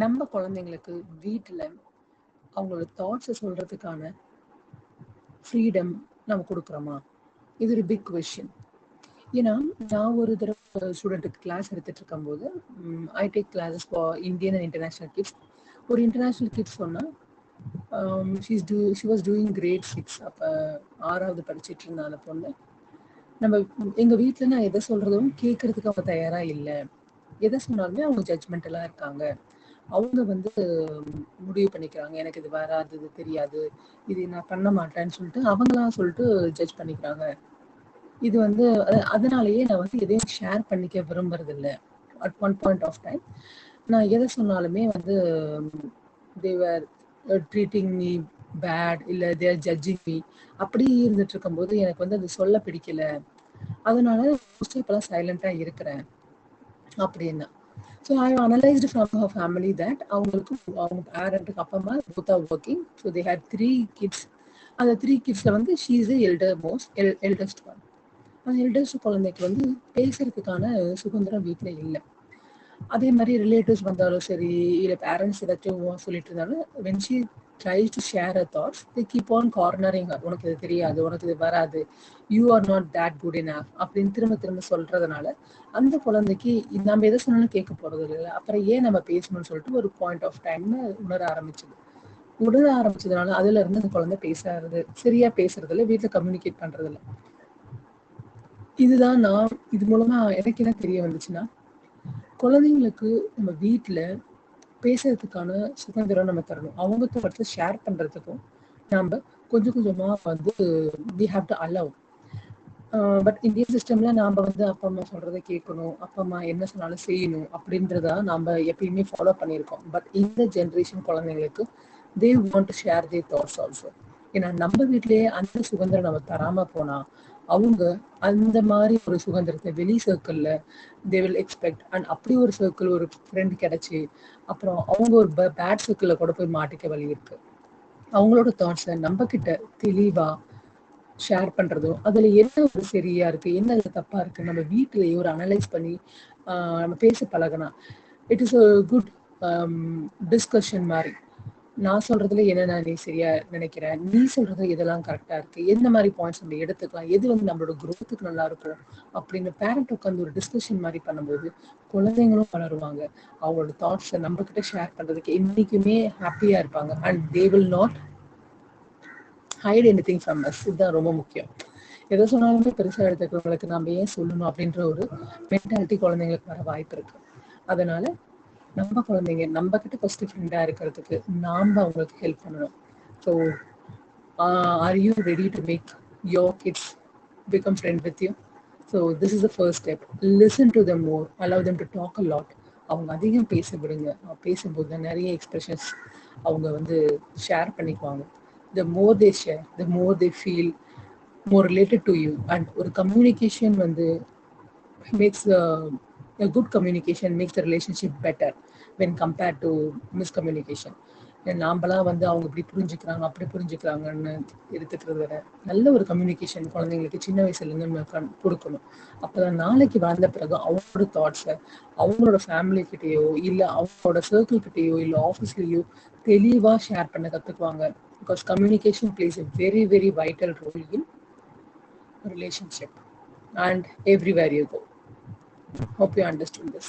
நம்ம குழந்தைங்களுக்கு வீட்டுல அவங்களோட தாட்ஸை சொல்றதுக்கான ஃப்ரீடம் நம்ம கொடுக்குறோமா? இது ஒரு பிக் கொஸ்டின். ஏன்னா நான் ஒரு தடவை ஸ்டூடெண்ட்டுக்கு கிளாஸ் எடுத்துட்டு இருக்கும்போது I take classes for Indian and international kids. ஒரு இன்டர்நேஷ்னல் கிட்ஸ் சொன்னா ஷி வாஸ் டூயிங் கிரேட் 6. அப்போ 6வது படிச்சுட்டு இருந்தா அந்த பொண்ணு. நம்ம எங்க வீட்டுல நான் எதை சொல்றதும் கேட்கறதுக்கு அவங்க தயாரா இல்லை. எதை சொன்னாலுமே அவங்க ஜட்ஜ்மெண்டெல்லாம் இருக்காங்க. அவங்க வந்து முடிவு பண்ணிக்கிறாங்க, எனக்கு இது வராது, இது தெரியாது, இது நான் பண்ண மாட்டேன்னு சொல்லிட்டு அவங்களா சொல்லிட்டு ஜட்ஜ் பண்ணிக்கிறாங்க. இது வந்து அதனாலயே நான் வந்து எதையும் ஷேர் பண்ணிக்க விரும்புறது இல்லை. At one point of time நான் எதை சொன்னாலுமே வந்து தேவர் ட்ரீட்டிங் மீ பேட், இல்லை தேர் ஜட்ஜிங் மீ. அப்படி இருந்துட்டு இருக்கும்போது எனக்கு வந்து அது சொல்ல பிடிக்கல. அதனால மோஸ்ட்லி இப்பெல்லாம் சைலண்டா இருக்கிறேன் அப்படின்னா. So I analysed from her family that அவங்களுக்கு அவங்க பேரண்ட்டுக்கு அப்பா அம்மா both are working. So they had 3 kids. அந்த 3 கிட்ஸில் வந்து ஷீ இஸ் எல்டஸ்ட் ஒன். அந்த எல்டஸ்ட் குழந்தைக்கு வந்து பேசுறதுக்கான சுதந்திரம் வீட்டில் இல்லை. அதே மாதிரி ரிலேட்டிவ்ஸ் வந்தாலும் சரி, இல்லை பேரண்ட்ஸ் ஏதாச்சும் சொல்லிட்டு இருந்தாலும் when she tries to share her thoughts, they keep on cornering her. உனக்கு இது தெரியாது, உனக்கு இது வராது, you are not that good enough அப்படின்னு திரும்ப திரும்ப சொல்றதுனால அந்த குழந்தைக்கு நம்ம எதை சொன்னாலும் கேட்க போறது இல்லை. அப்புறம் ஏன் நம்ம பேசணும்னு சொல்லிட்டு ஒரு பாயிண்ட் ஆஃப் டைம்ல உணர ஆரம்பிச்சதுனால அதுல இருந்து அந்த குழந்தை பேசுறது சரியா பேசுறதில்ல, வீட்டுல கம்யூனிகேட் பண்றது இல்லை. இதுதான் நான் இது மூலமா எனக்கு என்ன தெரிய வந்துச்சுன்னா, குழந்தைங்களுக்கு நம்ம வீட்டுல பேசுறதுக்கான சுதந்திரம் நம்ம தரணும். அவங்க தோட்டத்தை ஷேர் பண்றதுக்கும் நம்ம கொஞ்சம் கொஞ்சமா வந்து we have to allow. But Indian சிஸ்டம்ல நாம வந்து அப்பா அம்மா சொல்றதை கேட்கணும், அப்பா அம்மா என்ன சொன்னாலும் செய்யணும் அப்படின்றத நம்ம எப்பயுமே ஃபாலோ பண்ணியிருக்கோம். பட் இந்த ஜென்ரேஷன் குழந்தைங்களுக்கு they want to share their thoughts also. ஏன்னா நம்ம வீட்லயே அந்த சுதந்திரம் நம்ம தராம போனா அவங்க அந்த மாதிரி ஒரு சுதந்திரத்தை வெளி சர்க்கிள்ல தே வில் எக்ஸ்பெக்ட். அண்ட் அப்படி ஒரு சர்க்கிள் ஒரு ஃப்ரெண்ட் கிடைச்சி அப்புறம் அவங்க ஒரு பேட் சர்க்கிள்ல கூட போய் மாட்டிக்க வழி இருக்கு. அவங்களோட தாட்ஸை நம்ம கிட்ட தெளிவா ஷேர் பண்றதும், அதுல என்ன ஒரு சரியா இருக்கு, என்ன அதுல தப்பா இருக்கு, நம்ம வீட்டிலேயே ஒரு அனலைஸ் பண்ணி நம்ம பேச பழகினா it is a good discussion மாதிரி. நான் சொல்றதுல என்ன நீ சரியா நினைக்கிறேன், நீ சொல்றது இதெல்லாம் கரெக்டா இருக்கு, எந்த மாதிரி பாயிண்ட்ஸ் நம்ம எடுத்துக்கலாம், எது வந்து நம்மளோட குரோத்துக்கு நல்லா இருக்கும் அப்படின்னு பேரண்ட் உட்காந்து ஒரு டிஸ்கஷன் மாதிரி பண்ணும்போது குழந்தைங்களும் வளருவாங்க. அவங்களோட தாட்ஸை நம்ம கிட்ட ஷேர் பண்றதுக்கு என்னைக்குமே ஹாப்பியா இருப்பாங்க. And they will not height anything from us. இதுதான் ரொம்ப முக்கியம். எதை சொன்னாலுமே பெருசாக எடுத்துக்கிறவங்களுக்கு நம்ம ஏன் சொல்லணும் அப்படின்ற ஒரு மென்டாலிட்டி குழந்தைங்களுக்கு வர வாய்ப்பு இருக்கு. அதனால நம்ம குழந்தைங்க நம்ம கிட்ட ஃபர்ஸ்ட் ஃப்ரெண்டா இருக்கிறதுக்கு நாம அவங்களுக்கு ஹெல்ப் பண்ணணும். So are you ready to make your kids become friend with you? So this is the first step. Listen to them more, allow them to talk a lot. அவங்க அதிகம் பேச விடுங்க. பேசும்போது நிறைய எக்ஸ்பிரஷன்ஸ் அவங்க வந்து ஷேர் பண்ணிக்குவாங்க. The more they share, the more they feel more related to you. And ஒரு கம்யூனிகேஷன் வந்து makes a good communication makes the relationship better when compared to miscommunication. நாம்பலாம் வந்து அவங்க இப்படி புரிஞ்சுக்கிறாங்க அப்படி புரிஞ்சுக்கிறாங்கன்னு எடுத்துக்கிறத விட நல்ல ஒரு கம்யூனிகேஷன் குழந்தைங்களுக்கு சின்ன வயசுலேருந்து நம்ம கொடுக்கணும். அப்போதான் நாளைக்கு வளர்ந்த பிறகு அவங்களோட தாட்ஸை அவங்களோட ஃபேமிலி கிட்டேயோ இல்லை அவங்களோட சர்க்கிள் கிட்டேயோ இல்லை ஆஃபீஸ்லேயோ தெளிவாக ஷேர் பண்ண கற்றுக்குவாங்க. Because communication place a very very vital role in relationship and everywhere you go. Hope you understood this.